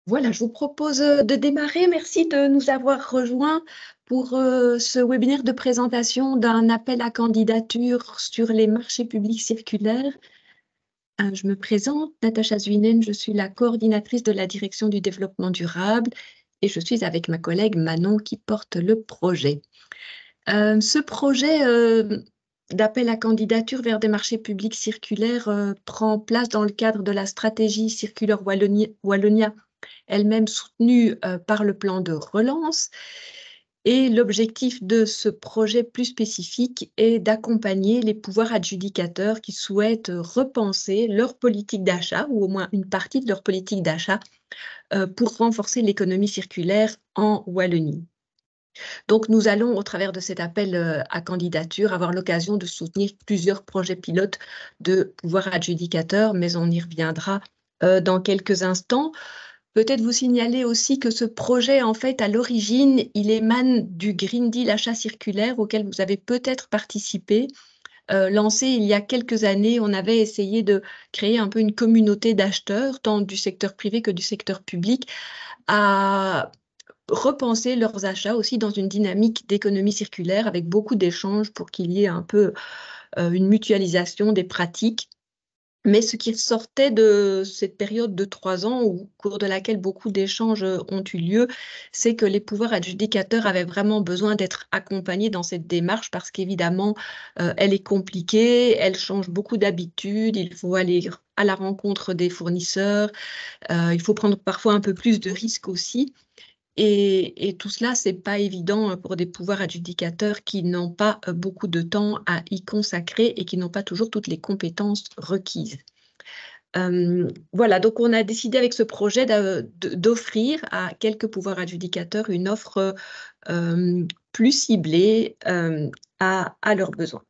Voilà, je vous propose de démarrer. Merci de nous avoir rejoints pour ce webinaire de présentation d'un appel à candidature sur les marchés publics circulaires. Je me présente, Natacha Zwinen, je suis la coordinatrice de la direction du développement durable et je suis avec ma collègue Manon qui porte le projet. Ce projet d'appel à candidature vers des marchés publics circulaires prend place dans le cadre de la stratégie Circulaire Wallonia, elle-même soutenue par le plan de relance. Et l'objectif de ce projet plus spécifique est d'accompagner les pouvoirs adjudicateurs qui souhaitent repenser leur politique d'achat, ou au moins une partie de leur politique d'achat, pour renforcer l'économie circulaire en Wallonie. Donc, nous allons, au travers de cet appel à candidature, avoir l'occasion de soutenir plusieurs projets pilotes de pouvoirs adjudicateurs, mais on y reviendra dans quelques instants. Peut-être vous signaler aussi que ce projet, en fait, à l'origine, il émane du Green Deal achat circulaire auquel vous avez peut-être participé. Lancé il y a quelques années, on avait essayé de créer un peu une communauté d'acheteurs, tant du secteur privé que du secteur public, à repenser leurs achats aussi dans une dynamique d'économie circulaire avec beaucoup d'échanges pour qu'il y ait un peu une mutualisation des pratiques. Mais ce qui sortait de cette période de 3 ans, au cours de laquelle beaucoup d'échanges ont eu lieu, c'est que les pouvoirs adjudicateurs avaient vraiment besoin d'être accompagnés dans cette démarche parce qu'évidemment, elle est compliquée, elle change beaucoup d'habitudes, il faut aller à la rencontre des fournisseurs, il faut prendre parfois un peu plus de risques aussi. Et tout cela, c'est pas évident pour des pouvoirs adjudicateurs qui n'ont pas beaucoup de temps à y consacrer et qui n'ont pas toujours toutes les compétences requises. Voilà, donc on a décidé avec ce projet d'offrir à quelques pouvoirs adjudicateurs une offre plus ciblée à leurs besoins.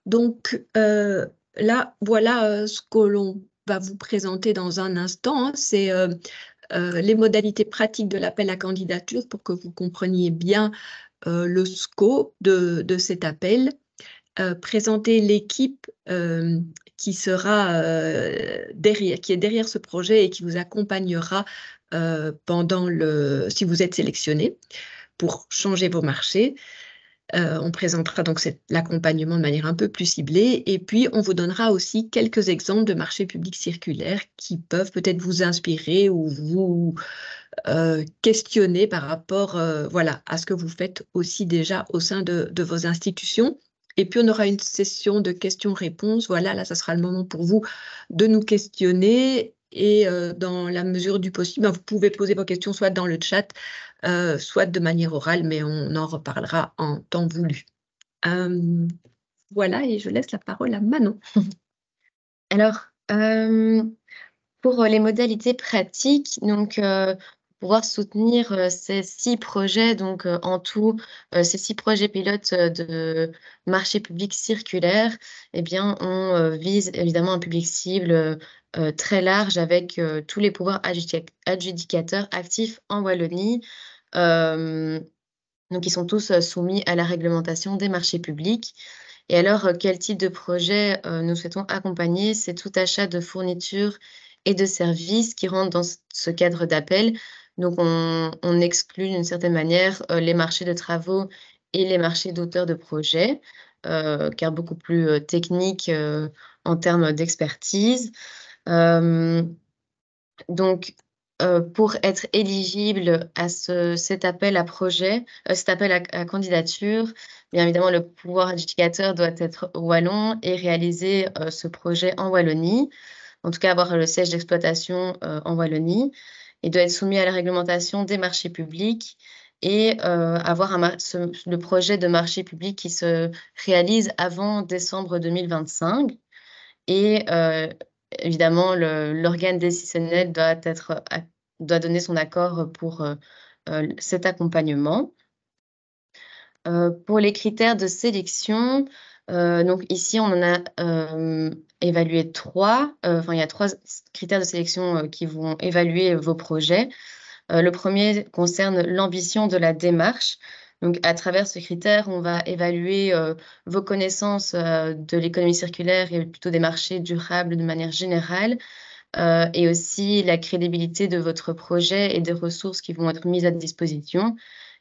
Donc là, voilà ce que l'on va vous présenter dans un instant, hein, c'est les modalités pratiques de l'appel à candidature pour que vous compreniez bien le scope de cet appel, présenter l'équipe qui sera qui est derrière ce projet et qui vous accompagnera si vous êtes sélectionné pour changer vos marchés. On présentera donc l'accompagnement de manière un peu plus ciblée et puis on vous donnera aussi quelques exemples de marchés publics circulaires qui peuvent peut-être vous inspirer ou vous questionner par rapport voilà, à ce que vous faites aussi déjà au sein de vos institutions. Et puis on aura une session de questions-réponses. Voilà, là, ça sera le moment pour vous de nous questionner et dans la mesure du possible, vous pouvez poser vos questions soit dans le chat, soit de manière orale, mais on en reparlera en temps voulu. Voilà, et je laisse la parole à Manon. Alors, pour les modalités pratiques, donc pouvoir soutenir ces 6 projets, donc en tout, ces 6 projets pilotes de marché public circulaire, eh bien, on vise évidemment un public cible très large avec tous les pouvoirs adjudicateurs actifs en Wallonie. Donc ils sont tous soumis à la réglementation des marchés publics. Et alors, quel type de projet nous souhaitons accompagner? C'est tout achat de fournitures et de services qui rentrent dans ce cadre d'appel. Donc on exclut d'une certaine manière les marchés de travaux et les marchés d'auteurs de projets, car beaucoup plus techniques en termes d'expertise. Donc pour être éligible à cet appel à projet, cet appel à candidature, bien évidemment, le pouvoir adjudicateur doit être wallon et réaliser ce projet en Wallonie. En tout cas, avoir le siège d'exploitation en Wallonie. Il doit être soumis à la réglementation des marchés publics et avoir le projet de marché public qui se réalise avant décembre 2025. Et évidemment, l'organe décisionnel doit donner son accord pour cet accompagnement. Pour les critères de sélection, donc ici, on en a évalué 3. Enfin, il y a 3 critères de sélection qui vont évaluer vos projets. Le premier concerne l'ambition de la démarche. Donc, à travers ce critère, on va évaluer vos connaissances de l'économie circulaire et plutôt des marchés durables de manière générale, et aussi la crédibilité de votre projet et des ressources qui vont être mises à disposition,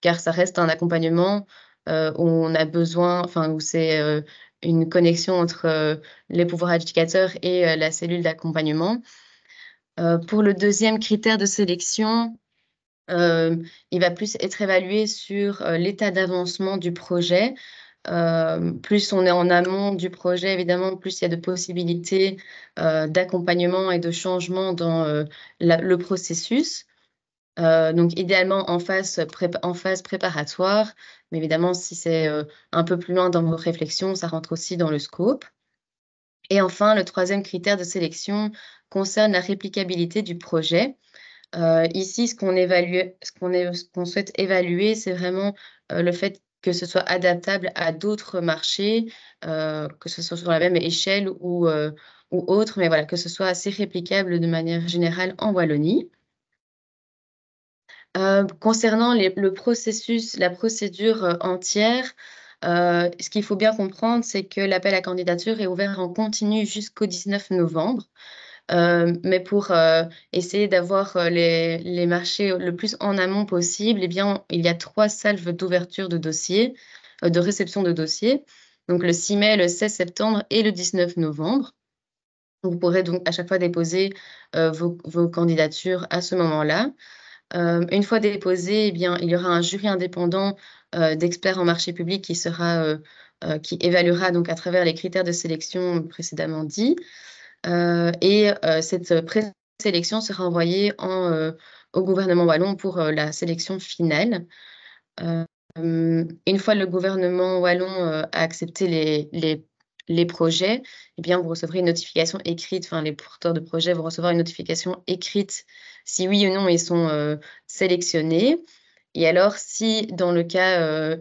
car ça reste un accompagnement où on a besoin, enfin, où c'est une connexion entre les pouvoirs éducateurs et la cellule d'accompagnement. Pour le deuxième critère de sélection, il va plus être évalué sur l'état d'avancement du projet. Plus on est en amont du projet, évidemment, plus il y a de possibilités d'accompagnement et de changement dans le processus. Donc, idéalement en phase préparatoire, mais évidemment, si c'est un peu plus loin dans vos réflexions, ça rentre aussi dans le scope. Et enfin, le troisième critère de sélection concerne la réplicabilité du projet. Ici, ce qu'on souhaite évaluer, c'est vraiment le fait que ce soit adaptable à d'autres marchés, que ce soit sur la même échelle ou autre, mais voilà, que ce soit assez réplicable de manière générale en Wallonie. Concernant le processus, la procédure entière, ce qu'il faut bien comprendre, c'est que l'appel à candidature est ouvert en continu jusqu'au 19 novembre. Mais pour essayer d'avoir les marchés le plus en amont possible, eh bien, il y a 3 salves d'ouverture de dossiers, de réception de dossiers, donc le 6 mai, le 16 septembre et le 19 novembre. Vous pourrez donc à chaque fois déposer vos candidatures à ce moment-là. Une fois déposées, eh bien, il y aura un jury indépendant d'experts en marché public qui évaluera donc à travers les critères de sélection précédemment dits. Et cette présélection sera envoyée au gouvernement wallon pour la sélection finale. Une fois le gouvernement wallon a accepté les projets, eh bien, vous recevrez une notification écrite, enfin, les porteurs de projets vont recevoir une notification écrite si oui ou non ils sont sélectionnés. Et alors, si dans le cas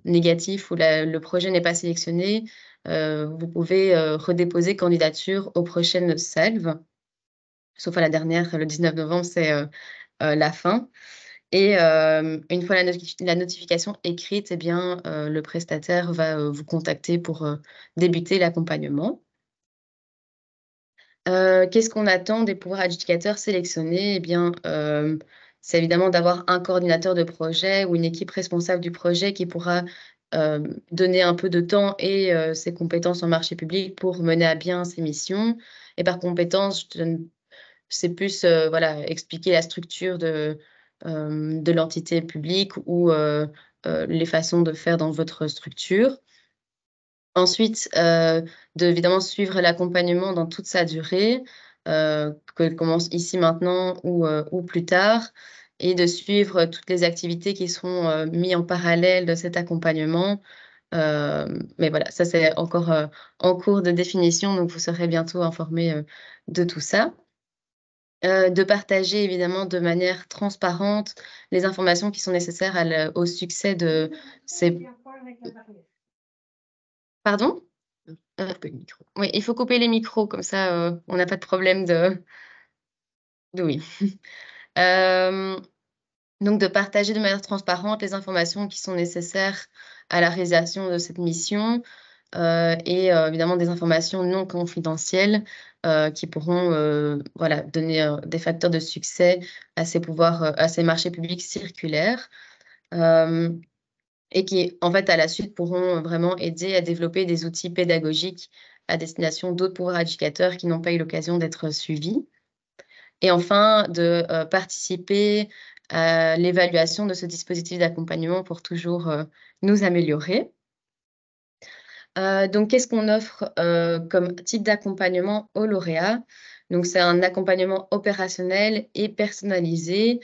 négatif où le projet n'est pas sélectionné, vous pouvez redéposer candidature aux prochaines salves, sauf à la dernière, le 19 novembre, c'est la fin. Et une fois la notification écrite, eh bien, le prestataire va vous contacter pour débuter l'accompagnement. Qu'est-ce qu'on attend des pouvoirs adjudicateurs sélectionnés? Eh bien, c'est évidemment d'avoir un coordinateur de projet ou une équipe responsable du projet qui pourra donner un peu de temps et ses compétences en marché public pour mener à bien ses missions. Et par compétences, c'est plus voilà, expliquer la structure de l'entité publique ou les façons de faire dans votre structure. Ensuite, évidemment suivre l'accompagnement dans toute sa durée, qu'elle commence ici maintenant ou plus tard, et de suivre toutes les activités qui seront mises en parallèle de cet accompagnement. Mais voilà, ça c'est encore en cours de définition, donc vous serez bientôt informés de tout ça. De partager évidemment de manière transparente les informations qui sont nécessaires au succès de ces... Pardon? Oui, il faut couper les micros, comme ça, on n'a pas de problème de oui. Donc de partager de manière transparente les informations qui sont nécessaires à la réalisation de cette mission, et évidemment des informations non confidentielles, qui pourront, voilà, donner, des facteurs de succès à ces marchés publics circulaires. Et qui, en fait, à la suite, pourront vraiment aider à développer des outils pédagogiques à destination d'autres pouvoirs éducateurs qui n'ont pas eu l'occasion d'être suivis. Et enfin, de participer à l'évaluation de ce dispositif d'accompagnement pour toujours nous améliorer. Donc, qu'est-ce qu'on offre comme type d'accompagnement aux lauréats? Donc, c'est un accompagnement opérationnel et personnalisé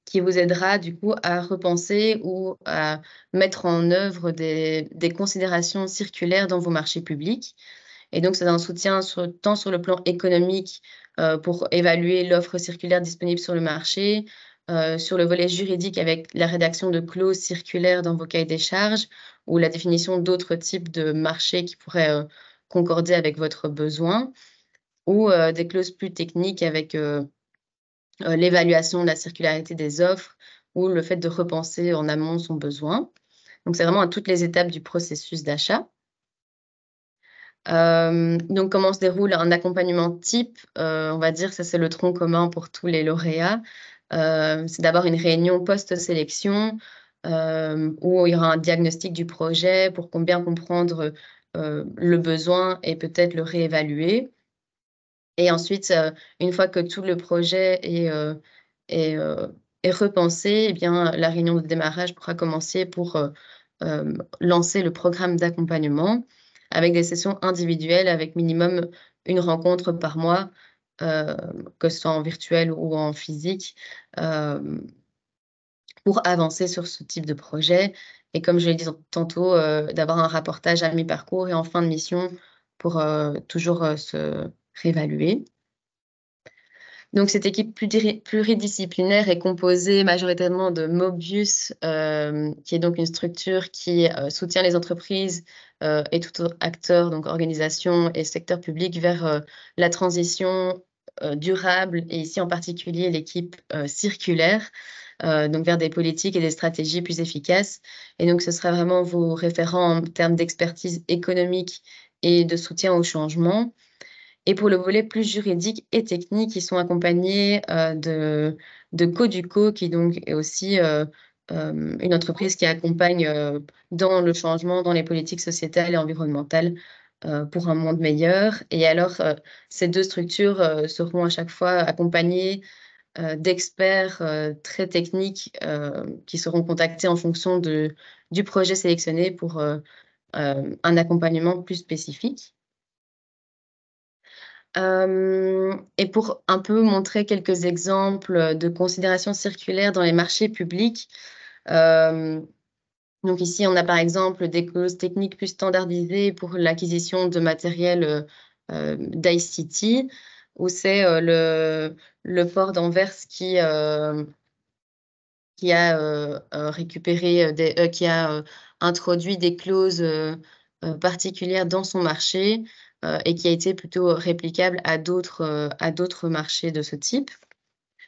qui vous aidera du coup à repenser ou à mettre en œuvre des considérations circulaires dans vos marchés publics. Et donc, c'est un soutien tant sur le plan économique pour évaluer l'offre circulaire disponible sur le marché, sur le volet juridique avec la rédaction de clauses circulaires dans vos cahiers des charges ou la définition d'autres types de marchés qui pourraient concorder avec votre besoin, ou des clauses plus techniques avec l'évaluation de la circularité des offres ou le fait de repenser en amont son besoin. Donc, c'est vraiment à toutes les étapes du processus d'achat. Donc, comment se déroule un accompagnement type? On va dire, ça c'est le tronc commun pour tous les lauréats. C'est d'abord une réunion post-sélection où il y aura un diagnostic du projet pour bien comprendre le besoin et peut-être le réévaluer. Et ensuite, une fois que tout le projet est, est repensé, eh bien, la réunion de démarrage pourra commencer pour lancer le programme d'accompagnement avec des sessions individuelles, avec minimum une rencontre par mois, que ce soit en virtuel ou en physique, pour avancer sur ce type de projet. Et comme je l'ai dit tantôt, d'avoir un rapportage à mi-parcours et en fin de mission pour toujours se réévaluer. Donc, cette équipe pluridisciplinaire est composée majoritairement de Mobius, qui est donc une structure qui soutient les entreprises et tout autre acteur, donc organisations et secteur public, vers la transition durable, et ici en particulier l'équipe circulaire, donc vers des politiques et des stratégies plus efficaces. Et donc, ce sera vraiment vos référents en termes d'expertise économique et de soutien au changement. Et pour le volet plus juridique et technique, ils sont accompagnés de Coduco, qui donc est aussi une entreprise qui accompagne dans le changement, dans les politiques sociétales et environnementales pour un monde meilleur. Et alors, ces deux structures seront à chaque fois accompagnées d'experts très techniques qui seront contactés en fonction du projet sélectionné pour un accompagnement plus spécifique. Et pour un peu montrer quelques exemples de considérations circulaires dans les marchés publics, donc ici, on a par exemple des clauses techniques plus standardisées pour l'acquisition de matériel d'ICT, où c'est le port d'Anvers qui a récupéré qui a introduit des clauses particulières dans son marché et qui a été plutôt réplicable à d'autres marchés de ce type.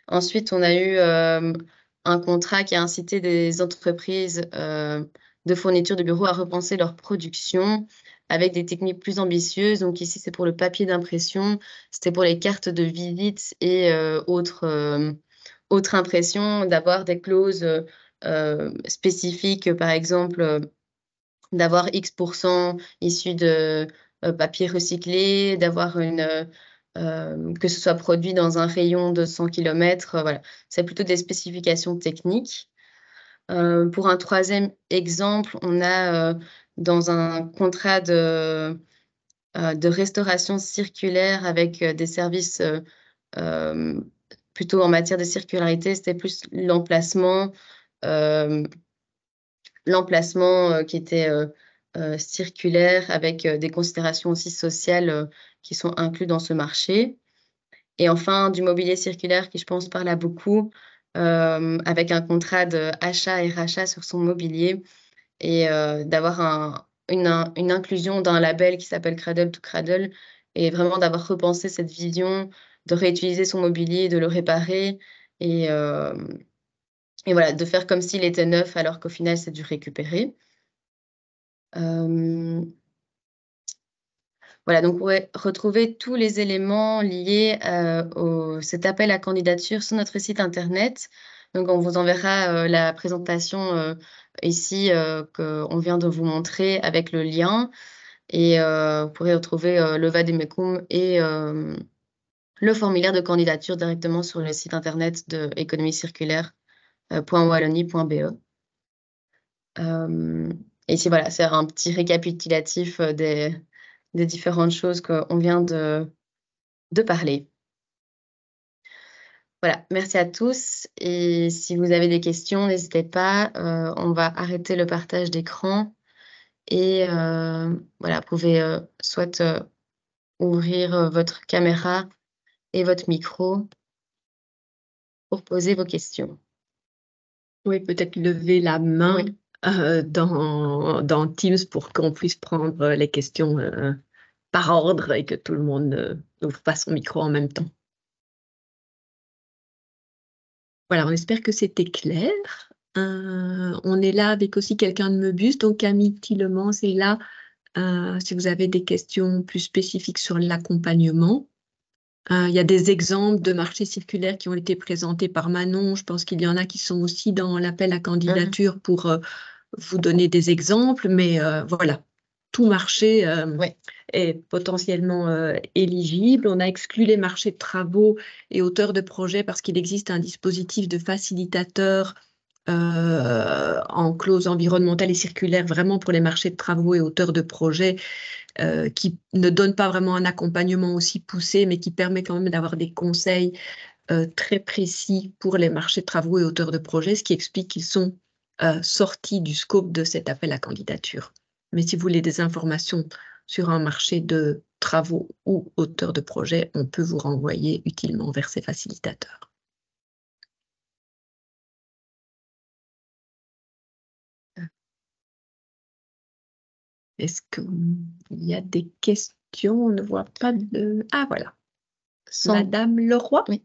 Ensuite, on a eu un contrat qui a incité des entreprises de fourniture de bureaux à repenser leur production avec des techniques plus ambitieuses. Donc ici, c'est pour le papier d'impression, c'était pour les cartes de visite et autre impression, d'avoir des clauses spécifiques, par exemple, d'avoir X% issus de papier recyclé, d'avoir que ce soit produit dans un rayon de 100 km. Voilà. C'est plutôt des spécifications techniques. Pour un troisième exemple, on a dans un contrat de restauration circulaire avec des services plutôt en matière de circularité, c'était plus l'emplacement qui était circulaire avec des considérations aussi sociales qui sont incluses dans ce marché. Et enfin, du mobilier circulaire qui, je pense, parle à beaucoup, avec un contrat d'achat et rachat sur son mobilier et d'avoir une inclusion d'un label qui s'appelle Cradle to Cradle et vraiment d'avoir repensé cette vision de réutiliser son mobilier, de le réparer et voilà, de faire comme s'il était neuf alors qu'au final, c'est du récupéré. Voilà, donc vous pourrez retrouver tous les éléments liés cet appel à candidature sur notre site internet. Donc, on vous enverra la présentation ici qu'on vient de vous montrer avec le lien. Et vous pourrez retrouver le Vademecum et le formulaire de candidature directement sur le site internet de économiecirculaire.wallonie.be. Et ici, voilà, c'est un petit récapitulatif des différentes choses qu'on vient de parler. Voilà, merci à tous. Et si vous avez des questions, n'hésitez pas. On va arrêter le partage d'écran. Et voilà, vous pouvez soit ouvrir votre caméra et votre micro pour poser vos questions. Oui, peut-être lever la main Oui. dans Teams pour qu'on puisse prendre les questions par ordre et que tout le monde n'ouvre pas son micro en même temps. Voilà, on espère que c'était clair. On est là avec aussi quelqu'un de Meubus, donc Camille Tillemans est là si vous avez des questions plus spécifiques sur l'accompagnement. Il y a des exemples de marchés circulaires qui ont été présentés par Manon. Je pense qu'il y en a qui sont aussi dans l'appel à candidature pour vous donner des exemples, mais voilà, tout marché est potentiellement éligible. On a exclu les marchés de travaux et auteurs de projets parce qu'il existe un dispositif de facilitateur en clause environnementale et circulaire vraiment pour les marchés de travaux et auteurs de projets qui ne donne pas vraiment un accompagnement aussi poussé, mais qui permet quand même d'avoir des conseils très précis pour les marchés de travaux et auteurs de projets, ce qui explique qu'ils sont sortis du scope de cet appel à candidature. Mais si vous voulez des informations sur un marché de travaux ou auteur de projet, on peut vous renvoyer utilement vers ces facilitateurs. Est-ce qu'il y a des questions? On ne voit pas de... Ah, voilà. Madame Leroy. Oui.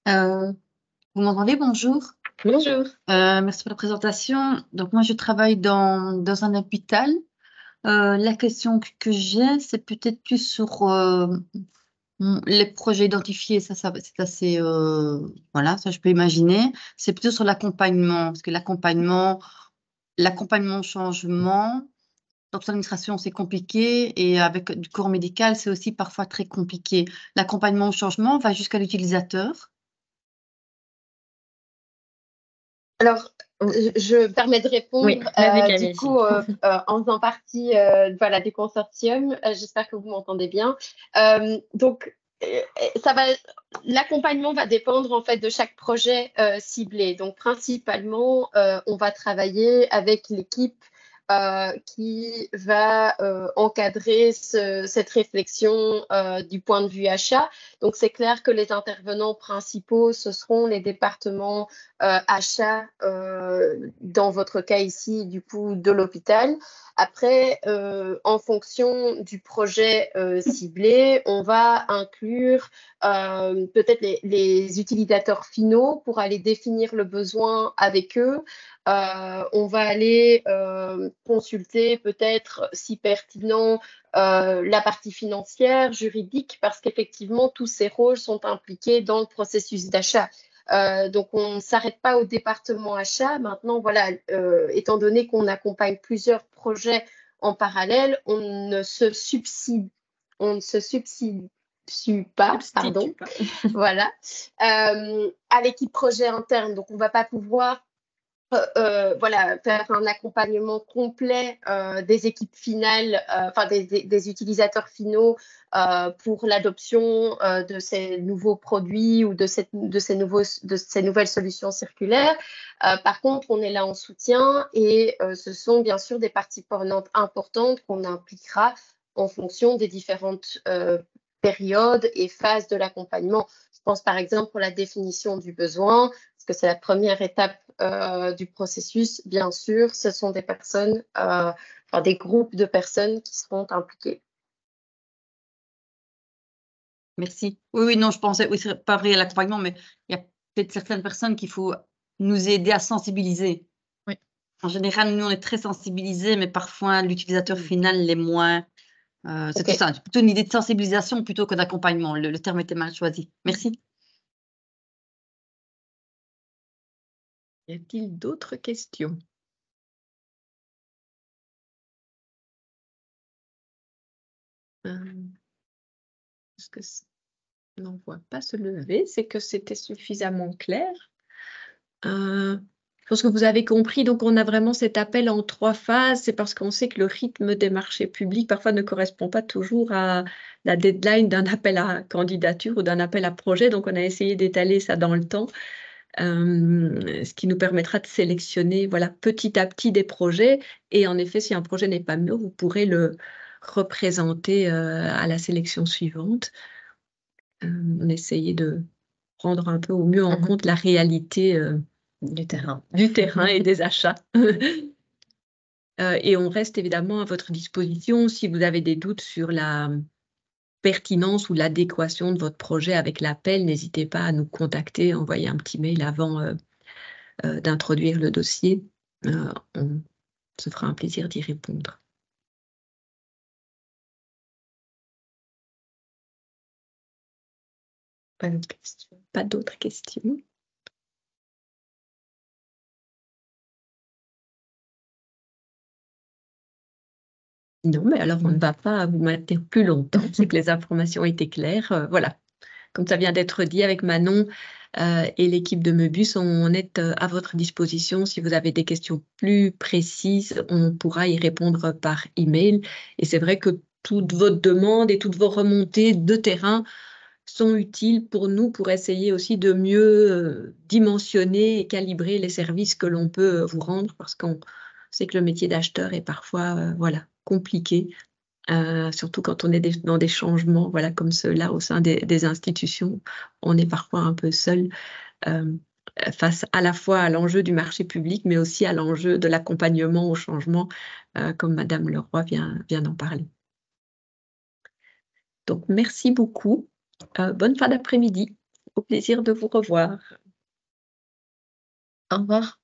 Vous m'entendez? Bonjour. Bonjour. Merci pour la présentation. Donc, moi, je travaille dans un hôpital. La question que j'ai, c'est peut-être plus sur les projets identifiés. Ça c'est assez... voilà, ça, je peux imaginer. C'est plutôt sur l'accompagnement, parce que l'accompagnement au changement, dans l'administration, c'est compliqué, et avec du corps médical, c'est aussi parfois très compliqué. L'accompagnement au changement va jusqu'à l'utilisateur. Alors, je me permets de répondre, Oui, du coup, en faisant partie voilà, des consortiums. J'espère que vous m'entendez bien. Donc, l'accompagnement va dépendre en fait de chaque projet ciblé. Donc, principalement, on va travailler avec l'équipe qui va encadrer cette réflexion du point de vue achat. Donc, c'est clair que les intervenants principaux, ce seront les départements achat, dans votre cas ici, du coup, de l'hôpital. Après, en fonction du projet ciblé, on va inclure peut-être les utilisateurs finaux pour aller définir le besoin avec eux. On va aller consulter peut-être, si pertinent, la partie financière, juridique, parce qu'effectivement, tous ces rôles sont impliqués dans le processus d'achat. Donc, on ne s'arrête pas au département achat. Maintenant, voilà, étant donné qu'on accompagne plusieurs projets en parallèle, on ne se substitue pas, pardon, voilà, à l'équipe projet interne. Donc, on ne va pas pouvoir voilà, faire un accompagnement complet des équipes finales, enfin des utilisateurs finaux pour l'adoption de ces nouveaux produits ou de ces nouvelles solutions circulaires. Par contre, on est là en soutien et ce sont bien sûr des parties prenantes importantes qu'on impliquera en fonction des différentes périodes et phases de l'accompagnement. Je pense par exemple pour la définition du besoin, parce que c'est la première étape du processus. Bien sûr, ce sont des personnes, enfin des groupes de personnes qui seront impliquées. Merci. Oui, non, je pensais, oui, c'est pas vrai à l'accompagnement, mais il y a peut-être certaines personnes qu'il faut nous aider à sensibiliser. Oui. En général, nous, on est très sensibilisés, mais parfois, l'utilisateur final l'est moins. C'est tout ça, plutôt une idée de sensibilisation plutôt que d'accompagnement. Le terme était mal choisi. Merci. Y a-t-il d'autres questions? Est-ce que on n'en voit pas se lever? C'est que c'était suffisamment clair. Je pense que vous avez compris, donc on a vraiment cet appel en 3 phases. C'est parce qu'on sait que le rythme des marchés publics parfois ne correspond pas toujours à la deadline d'un appel à candidature ou d'un appel à projet. Donc on a essayé d'étaler ça dans le temps, ce qui nous permettra de sélectionner voilà, petit à petit des projets. Et en effet, si un projet n'est pas mûr, vous pourrez le représenter à la sélection suivante. On essayait de prendre un peu au mieux en compte la réalité du terrain et des achats. Et on reste évidemment à votre disposition si vous avez des doutes sur la pertinence ou l'adéquation de votre projet avec l'appel, n'hésitez pas à nous contacter, envoyer un petit mail avant d'introduire le dossier. On se fera un plaisir d'y répondre. Pas d'autres questions. Pas d'autres questions? Non, mais alors on ne va pas vous maintenir plus longtemps. C'est que les informations étaient claires. Voilà. Comme ça vient d'être dit avec Manon et l'équipe de Meubus, on est à votre disposition. Si vous avez des questions plus précises, on pourra y répondre par email. Et c'est vrai que toutes vos demandes et toutes vos remontées de terrain sont utiles pour nous pour essayer aussi de mieux dimensionner et calibrer les services que l'on peut vous rendre, parce qu'on sait que le métier d'acheteur est parfois compliqué. Surtout quand on est dans des changements comme ceux-là au sein des institutions, on est parfois un peu seul face à la fois à l'enjeu du marché public, mais aussi à l'enjeu de l'accompagnement au changement, comme Madame Leroy vient d'en parler. Donc, merci beaucoup. Bonne fin d'après-midi. Au plaisir de vous revoir. Au revoir.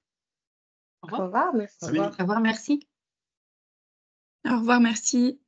Au revoir, merci. Au revoir, merci. Au revoir, merci.